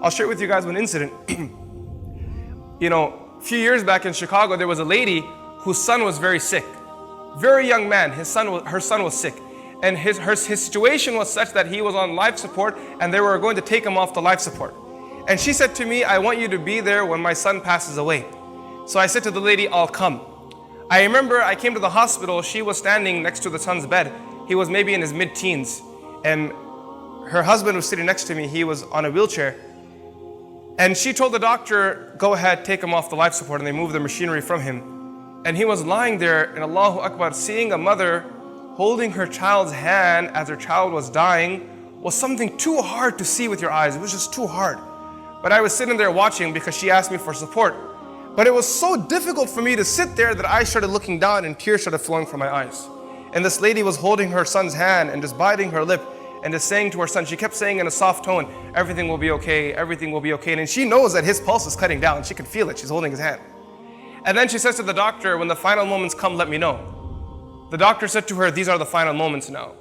I'll share with you guys one incident. A few years back in Chicago, there was a lady whose son was very sick. Very young man, her son was sick. And his situation was such that he was on life support and they were going to take him off the life support. And she said to me, I want you to be there when my son passes away. So I said to the lady, I'll come. I remember I came to the hospital, she was standing next to the son's bed. He was maybe in his mid-teens. And her husband was sitting next to me, he was on a wheelchair. And she told the doctor, go ahead, take him off the life support, and they moved the machinery from him. And he was lying there, and Allahu Akbar, seeing a mother holding her child's hand as her child was dying was something too hard to see with your eyes. It was just too hard. But I was sitting there watching because she asked me for support. But it was so difficult for me to sit there that I started looking down and tears started flowing from my eyes. And this lady was holding her son's hand and just biting her lip and just saying to her son, she kept saying in a soft tone, everything will be okay, everything will be okay. And she knows that his pulse is cutting down. She can feel it, she's holding his hand. And then she says to the doctor, when the final moments come, let me know. The doctor said to her, these are the final moments now.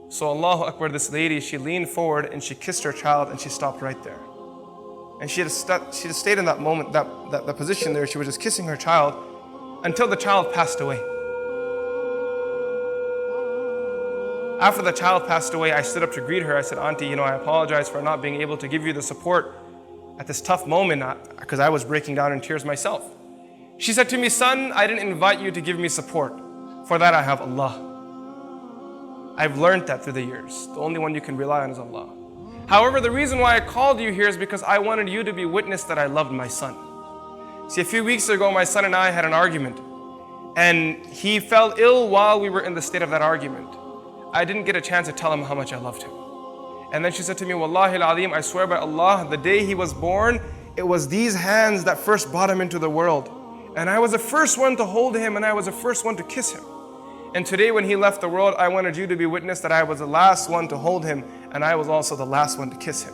So Allahu Akbar, this lady, she leaned forward and she kissed her child and she stopped right there. And she just stayed in that moment, that position there. She was just kissing her child until the child passed away. After the child passed away, I stood up to greet her. I said, Auntie, I apologize for not being able to give you the support at this tough moment because I was breaking down in tears myself. She said to me, son, I didn't invite you to give me support. For that I have Allah. I've learned that through the years. The only one you can rely on is Allah. However, the reason why I called you here is because I wanted you to be witness that I loved my son. See, a few weeks ago, my son and I had an argument. And he fell ill while we were in the state of that argument. I didn't get a chance to tell him how much I loved him. And then she said to me, Wallahi al-Azim, I swear by Allah, the day he was born, it was these hands that first brought him into the world. And I was the first one to hold him and I was the first one to kiss him. And today when he left the world, I wanted you to be witness that I was the last one to hold him and I was also the last one to kiss him.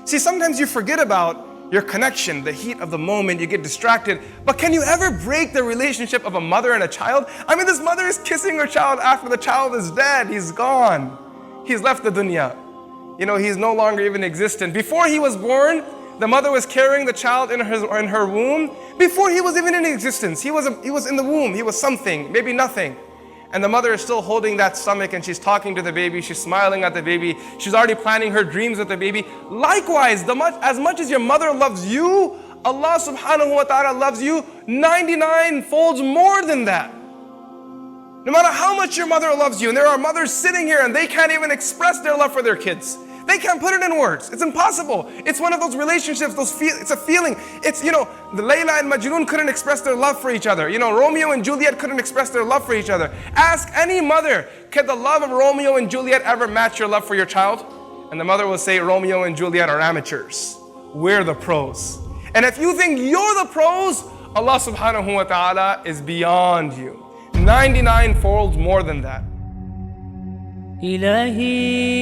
See, sometimes you forget about your connection, the heat of the moment, you get distracted. But can you ever break the relationship of a mother and a child? I mean, this mother is kissing her child after the child is dead. He's gone. He's left the dunya. He's no longer even existent. Before he was born, the mother was carrying the child in her womb. Before he was even in existence, he was in the womb. He was something, maybe nothing. And the mother is still holding that stomach and she's talking to the baby, she's smiling at the baby, she's already planning her dreams with the baby. Likewise, as much as your mother loves you, Allah subhanahu wa ta'ala loves you 99 folds more than that. No matter how much your mother loves you, and there are mothers sitting here and they can't even express their love for their kids. They can't put it in words. It's impossible. It's one of those relationships, it's a feeling. It's, the Layla and Majnun couldn't express their love for each other. Romeo and Juliet couldn't express their love for each other. Ask any mother, can the love of Romeo and Juliet ever match your love for your child? And the mother will say, Romeo and Juliet are amateurs. We're the pros. And if you think you're the pros, Allah subhanahu wa ta'ala is beyond you. 99 folds more than that. إلهي